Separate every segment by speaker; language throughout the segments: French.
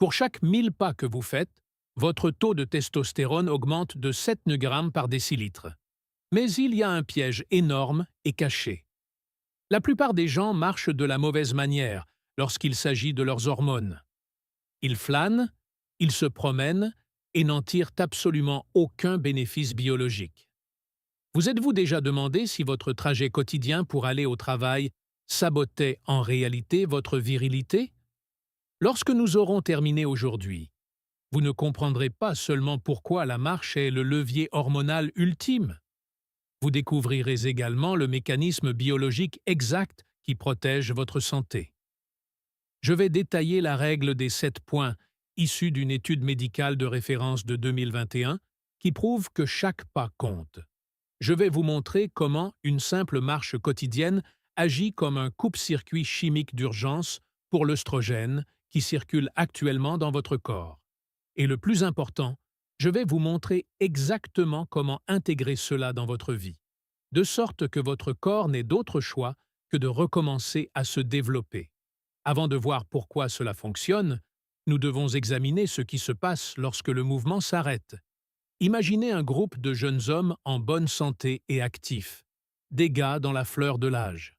Speaker 1: Pour chaque 1000 pas que vous faites, votre taux de testostérone augmente de 7 grammes par décilitre. Mais il y a un piège énorme et caché. La plupart des gens marchent de la mauvaise manière lorsqu'il s'agit de leurs hormones. Ils flânent, ils se promènent et n'en tirent absolument aucun bénéfice biologique. Vous êtes-vous déjà demandé si votre trajet quotidien pour aller au travail sabotait en réalité votre virilité? Lorsque nous aurons terminé aujourd'hui, vous ne comprendrez pas seulement pourquoi la marche est le levier hormonal ultime. Vous découvrirez également le mécanisme biologique exact qui protège votre santé. Je vais détailler la règle des 7 points issue d'une étude médicale de référence de 2021 qui prouve que chaque pas compte. Je vais vous montrer comment une simple marche quotidienne agit comme un coupe-circuit chimique d'urgence pour l'œstrogène qui circule actuellement dans votre corps. Et le plus important, je vais vous montrer exactement comment intégrer cela dans votre vie, de sorte que votre corps n'ait d'autre choix que de recommencer à se développer. Avant de voir pourquoi cela fonctionne, nous devons examiner ce qui se passe lorsque le mouvement s'arrête. Imaginez un groupe de jeunes hommes en bonne santé et actifs, des gars dans la fleur de l'âge.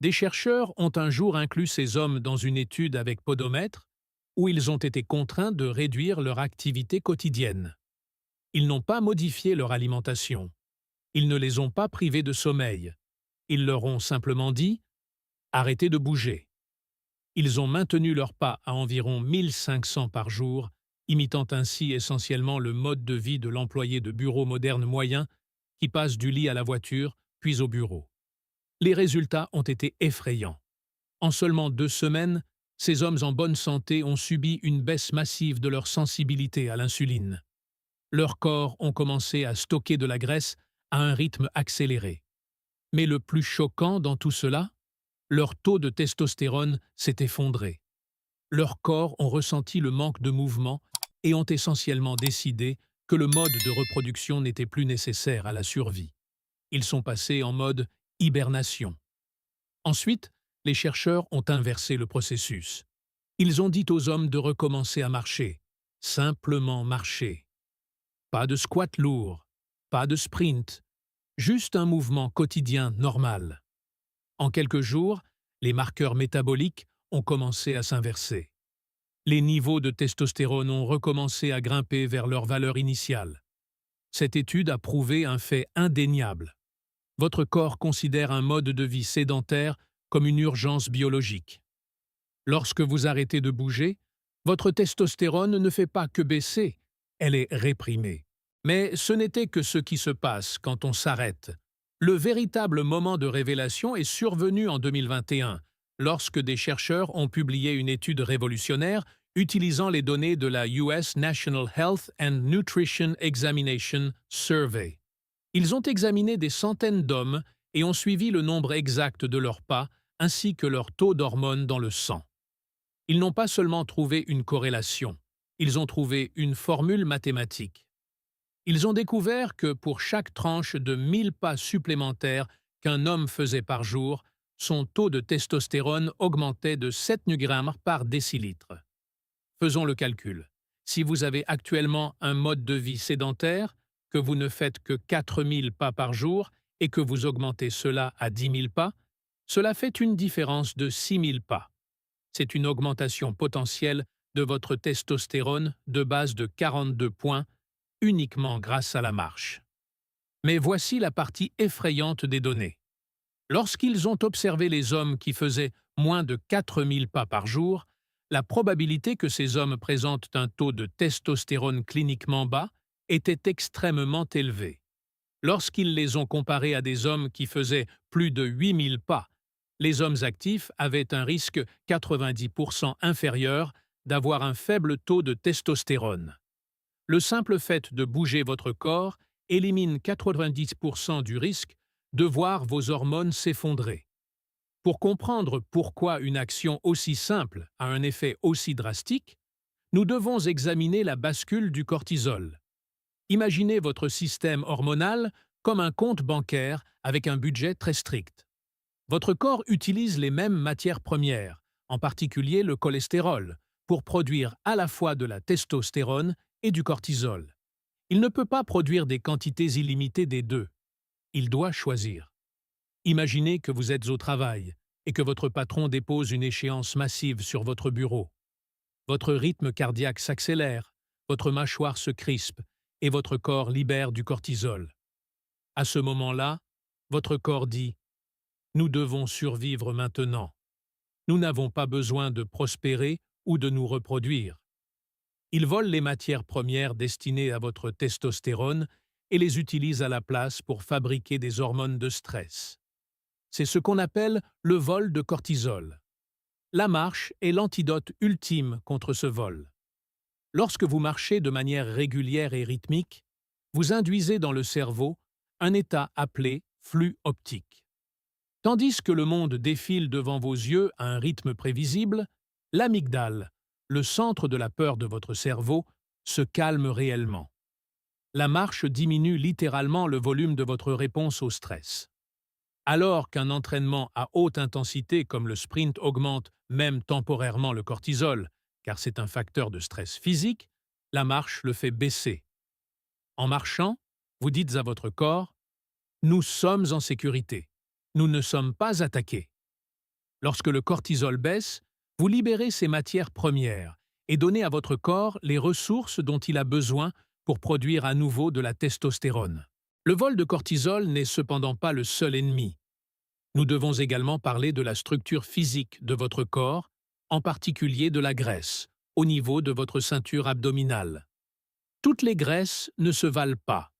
Speaker 1: Des chercheurs ont un jour inclus ces hommes dans une étude avec podomètre où ils ont été contraints de réduire leur activité quotidienne. Ils n'ont pas modifié leur alimentation. Ils ne les ont pas privés de sommeil. Ils leur ont simplement dit « Arrêtez de bouger ». Ils ont maintenu leur pas à environ 1500 par jour, imitant ainsi essentiellement le mode de vie de l'employé de bureau moderne moyen qui passe du lit à la voiture, puis au bureau. Les résultats ont été effrayants. En seulement 2 semaines, ces hommes en bonne santé ont subi une baisse massive de leur sensibilité à l'insuline. Leurs corps ont commencé à stocker de la graisse à un rythme accéléré. Mais le plus choquant dans tout cela, leur taux de testostérone s'est effondré. Leurs corps ont ressenti le manque de mouvement et ont essentiellement décidé que le mode de reproduction n'était plus nécessaire à la survie. Ils sont passés en mode hibernation. Ensuite, les chercheurs ont inversé le processus. Ils ont dit aux hommes de recommencer à marcher, simplement marcher. Pas de squat lourd, pas de sprint, juste un mouvement quotidien normal. En quelques jours, les marqueurs métaboliques ont commencé à s'inverser. Les niveaux de testostérone ont recommencé à grimper vers leur valeur initiale. Cette étude a prouvé un fait indéniable. Votre corps considère un mode de vie sédentaire comme une urgence biologique. Lorsque vous arrêtez de bouger, votre testostérone ne fait pas que baisser, elle est réprimée. Mais ce n'était que ce qui se passe quand on s'arrête. Le véritable moment de révélation est survenu en 2021, lorsque des chercheurs ont publié une étude révolutionnaire utilisant les données de la US National Health and Nutrition Examination Survey. Ils ont examiné des centaines d'hommes et ont suivi le nombre exact de leurs pas ainsi que leur taux d'hormones dans le sang. Ils n'ont pas seulement trouvé une corrélation, ils ont trouvé une formule mathématique. Ils ont découvert que pour chaque tranche de 1000 pas supplémentaires qu'un homme faisait par jour, son taux de testostérone augmentait de 7 grammes par décilitre. Faisons le calcul. Si vous avez actuellement un mode de vie sédentaire, que vous ne faites que 4000 pas par jour et que vous augmentez cela à 10 000 pas, cela fait une différence de 6000 pas. C'est une augmentation potentielle de votre testostérone de base de 42 points uniquement grâce à la marche. Mais voici la partie effrayante des données. Lorsqu'ils ont observé les hommes qui faisaient moins de 4000 pas par jour, la probabilité que ces hommes présentent un taux de testostérone cliniquement bas était extrêmement élevée. Lorsqu'ils les ont comparés à des hommes qui faisaient plus de 8000 pas, les hommes actifs avaient un risque 90% inférieur d'avoir un faible taux de testostérone. Le simple fait de bouger votre corps élimine 90% du risque de voir vos hormones s'effondrer. Pour comprendre pourquoi une action aussi simple a un effet aussi drastique, nous devons examiner la bascule du cortisol. Imaginez votre système hormonal comme un compte bancaire avec un budget très strict. Votre corps utilise les mêmes matières premières, en particulier le cholestérol, pour produire à la fois de la testostérone et du cortisol. Il ne peut pas produire des quantités illimitées des deux. Il doit choisir. Imaginez que vous êtes au travail et que votre patron dépose une échéance massive sur votre bureau. Votre rythme cardiaque s'accélère, votre mâchoire se crispe et votre corps libère du cortisol. À ce moment-là, votre corps dit « Nous devons survivre maintenant. Nous n'avons pas besoin de prospérer ou de nous reproduire. » Il vole les matières premières destinées à votre testostérone et les utilise à la place pour fabriquer des hormones de stress. C'est ce qu'on appelle le vol de cortisol. La marche est l'antidote ultime contre ce vol. Lorsque vous marchez de manière régulière et rythmique, vous induisez dans le cerveau un état appelé flux optique. Tandis que le monde défile devant vos yeux à un rythme prévisible, l'amygdale, le centre de la peur de votre cerveau, se calme réellement. La marche diminue littéralement le volume de votre réponse au stress. Alors qu'un entraînement à haute intensité comme le sprint augmente même temporairement le cortisol, car c'est un facteur de stress physique, la marche le fait baisser. En marchant, vous dites à votre corps « Nous sommes en sécurité. Nous ne sommes pas attaqués. » Lorsque le cortisol baisse, vous libérez ces matières premières et donnez à votre corps les ressources dont il a besoin pour produire à nouveau de la testostérone. Le vol de cortisol n'est cependant pas le seul ennemi. Nous devons également parler de la structure physique de votre corps, en particulier de la graisse, au niveau de votre ceinture abdominale. Toutes les graisses ne se valent pas.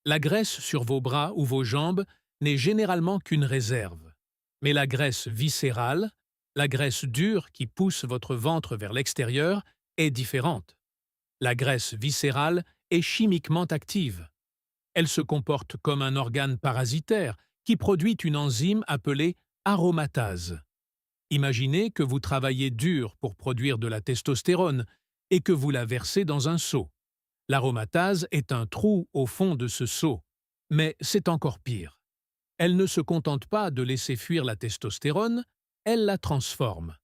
Speaker 1: La graisse sur vos bras ou vos jambes n'est généralement qu'une réserve. Mais la graisse viscérale, la graisse dure qui pousse votre ventre vers l'extérieur, est différente. La graisse viscérale est chimiquement active. Elle se comporte comme un organe parasitaire qui produit une enzyme appelée aromatase. Imaginez que vous travaillez dur pour produire de la testostérone et que vous la versez dans un seau. L'aromatase est un trou au fond de ce seau, mais c'est encore pire. Elle ne se contente pas de laisser fuir la testostérone, elle la transforme.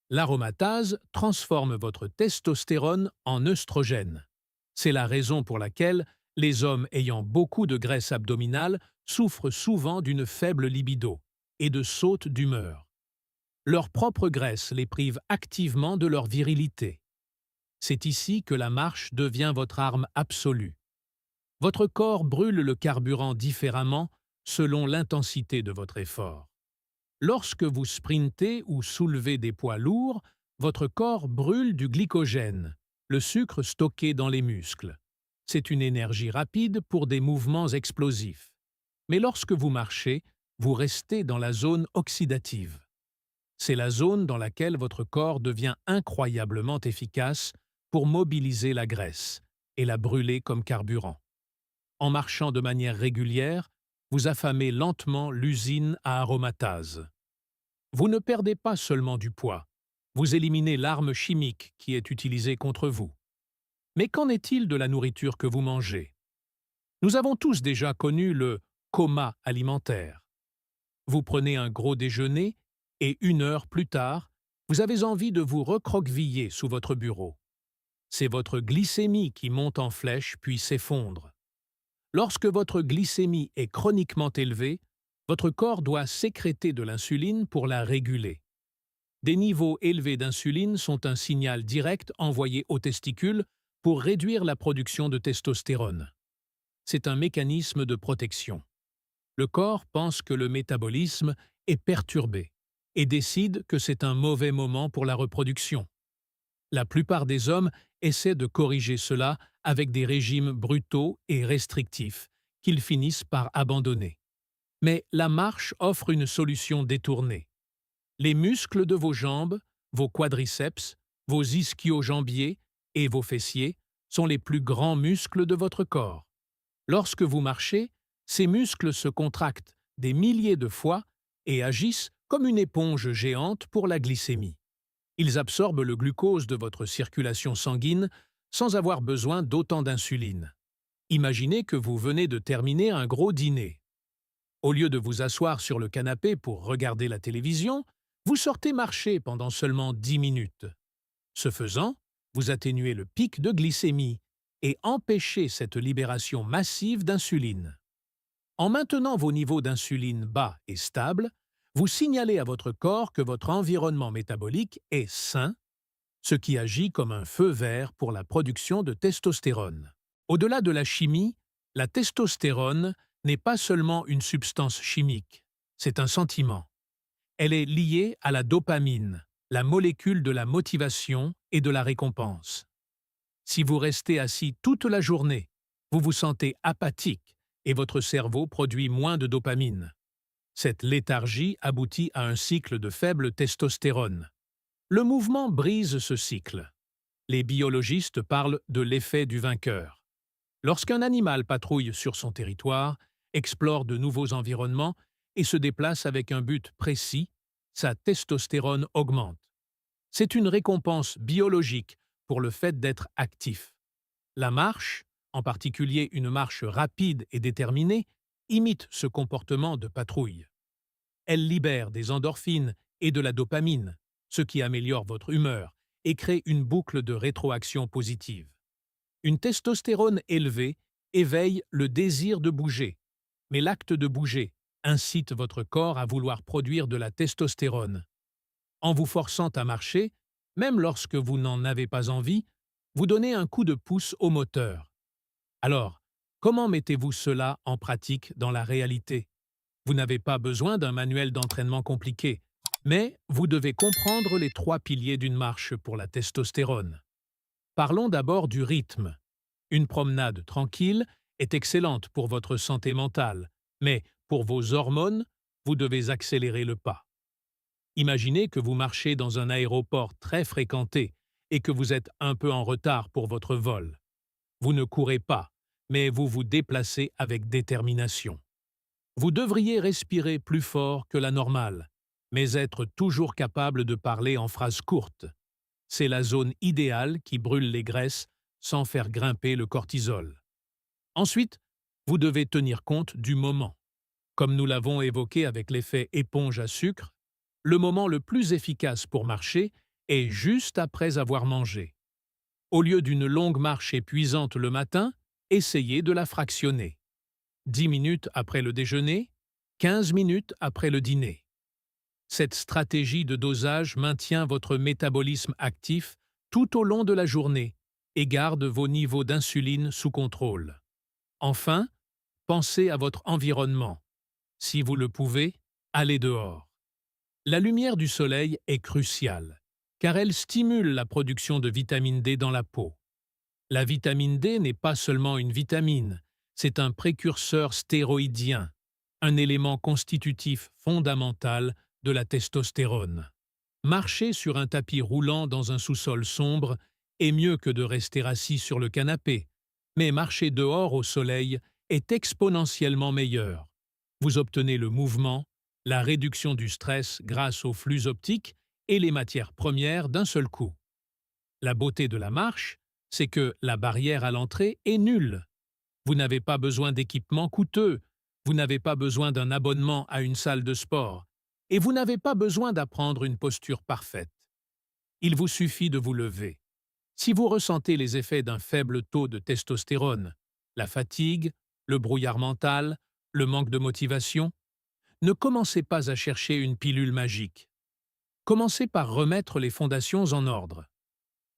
Speaker 1: L'aromatase transforme votre testostérone en œstrogène. C'est la raison pour laquelle les hommes ayant beaucoup de graisse abdominale souffrent souvent d'une faible libido et de sautes d'humeur. Leur propre graisse les prive activement de leur virilité. C'est ici que la marche devient votre arme absolue. Votre corps brûle le carburant différemment selon l'intensité de votre effort. Lorsque vous sprintez ou soulevez des poids lourds, votre corps brûle du glycogène, le sucre stocké dans les muscles. C'est une énergie rapide pour des mouvements explosifs. Mais lorsque vous marchez, vous restez dans la zone oxydative. C'est la zone dans laquelle votre corps devient incroyablement efficace pour mobiliser la graisse et la brûler comme carburant. En marchant de manière régulière, vous affamez lentement l'usine à aromatase. Vous ne perdez pas seulement du poids, vous éliminez l'arme chimique qui est utilisée contre vous. Mais qu'en est-il de la nourriture que vous mangez? Nous avons tous déjà connu le coma alimentaire. Vous prenez un gros déjeuner et 1 heure plus tard, vous avez envie de vous recroqueviller sous votre bureau. C'est votre glycémie qui monte en flèche puis s'effondre. Lorsque votre glycémie est chroniquement élevée, votre corps doit sécréter de l'insuline pour la réguler. Des niveaux élevés d'insuline sont un signal direct envoyé aux testicules pour réduire la production de testostérone. C'est un mécanisme de protection. Le corps pense que le métabolisme est perturbé et décide que c'est un mauvais moment pour la reproduction. La plupart des hommes essaient de corriger cela avec des régimes brutaux et restrictifs qu'ils finissent par abandonner. Mais la marche offre une solution détournée. Les muscles de vos jambes, vos quadriceps, vos ischio-jambiers et vos fessiers sont les plus grands muscles de votre corps. Lorsque vous marchez, ces muscles se contractent des milliers de fois et agissent comme une éponge géante pour la glycémie. Ils absorbent le glucose de votre circulation sanguine sans avoir besoin d'autant d'insuline. Imaginez que vous venez de terminer un gros dîner. Au lieu de vous asseoir sur le canapé pour regarder la télévision, vous sortez marcher pendant seulement 10 minutes. Ce faisant, vous atténuez le pic de glycémie et empêchez cette libération massive d'insuline. En maintenant vos niveaux d'insuline bas et stables, vous signalez à votre corps que votre environnement métabolique est sain, ce qui agit comme un feu vert pour la production de testostérone. Au-delà de la chimie, la testostérone n'est pas seulement une substance chimique, c'est un sentiment. Elle est liée à la dopamine, la molécule de la motivation et de la récompense. Si vous restez assis toute la journée, vous vous sentez apathique et votre cerveau produit moins de dopamine. Cette léthargie aboutit à un cycle de faible testostérone. Le mouvement brise ce cycle. Les biologistes parlent de l'effet du vainqueur. Lorsqu'un animal patrouille sur son territoire, explore de nouveaux environnements et se déplace avec un but précis, sa testostérone augmente. C'est une récompense biologique pour le fait d'être actif. La marche, en particulier une marche rapide et déterminée, imite ce comportement de patrouille. Elle libère des endorphines et de la dopamine, ce qui améliore votre humeur et crée une boucle de rétroaction positive. Une testostérone élevée éveille le désir de bouger, mais l'acte de bouger incite votre corps à vouloir produire de la testostérone. En vous forçant à marcher, même lorsque vous n'en avez pas envie, vous donnez un coup de pouce au moteur. Alors, comment mettez-vous cela en pratique dans la réalité? Vous n'avez pas besoin d'un manuel d'entraînement compliqué, mais vous devez comprendre les 3 piliers d'une marche pour la testostérone. Parlons d'abord du rythme. Une promenade tranquille est excellente pour votre santé mentale, mais pour vos hormones, vous devez accélérer le pas. Imaginez que vous marchez dans un aéroport très fréquenté et que vous êtes un peu en retard pour votre vol. Vous ne courez pas, mais vous vous déplacez avec détermination. Vous devriez respirer plus fort que la normale, mais être toujours capable de parler en phrases courtes. C'est la zone idéale qui brûle les graisses sans faire grimper le cortisol. Ensuite, vous devez tenir compte du moment. Comme nous l'avons évoqué avec l'effet éponge à sucre, le moment le plus efficace pour marcher est juste après avoir mangé. Au lieu d'une longue marche épuisante le matin, essayez de la fractionner. 10 minutes après le déjeuner, 15 minutes après le dîner. Cette stratégie de dosage maintient votre métabolisme actif tout au long de la journée et garde vos niveaux d'insuline sous contrôle. Enfin, pensez à votre environnement. Si vous le pouvez, allez dehors. La lumière du soleil est cruciale, car elle stimule la production de vitamine D dans la peau. La vitamine D n'est pas seulement une vitamine, c'est un précurseur stéroïdien, un élément constitutif fondamental de la testostérone. Marcher sur un tapis roulant dans un sous-sol sombre est mieux que de rester assis sur le canapé, mais marcher dehors au soleil est exponentiellement meilleur. Vous obtenez le mouvement, la réduction du stress grâce aux flux optiques et les matières premières d'un seul coup. La beauté de la marche, c'est que la barrière à l'entrée est nulle. Vous n'avez pas besoin d'équipements coûteux, vous n'avez pas besoin d'un abonnement à une salle de sport, et vous n'avez pas besoin d'apprendre une posture parfaite. Il vous suffit de vous lever. Si vous ressentez les effets d'un faible taux de testostérone, la fatigue, le brouillard mental, le manque de motivation, ne commencez pas à chercher une pilule magique. Commencez par remettre les fondations en ordre.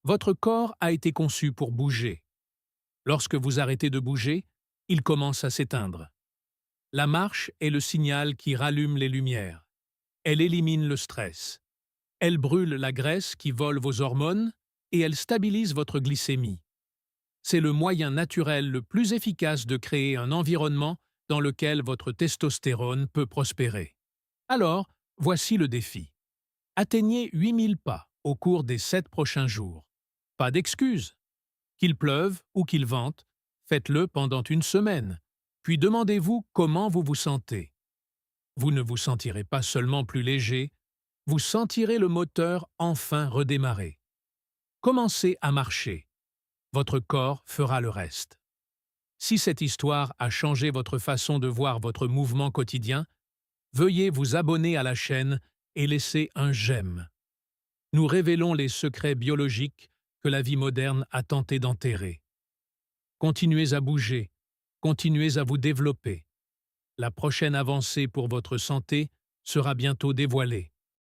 Speaker 1: Votre corps a été conçu pour bouger. Lorsque vous arrêtez de bouger, il commence à s'éteindre. La marche est le signal qui rallume les lumières. Elle élimine le stress. Elle brûle la graisse qui vole vos hormones et elle stabilise votre glycémie. C'est le moyen naturel le plus efficace de créer un environnement dans lequel votre testostérone peut prospérer. Alors, voici le défi. Atteignez 8000 pas au cours des 7 prochains jours. Pas d'excuses. Qu'il pleuve ou qu'il vente, faites-le pendant une semaine, puis demandez-vous comment vous vous sentez. Vous ne vous sentirez pas seulement plus léger, vous sentirez le moteur enfin redémarrer. Commencez à marcher. Votre corps fera le reste. Si cette histoire a changé votre façon de voir votre mouvement quotidien, veuillez vous abonner à la chaîne et laisser un j'aime. nous révélons les secrets biologiques que la vie moderne a tenté d'enterrer. Continuez à bouger, continuez à vous développer. La prochaine avancée pour votre santé sera bientôt dévoilée.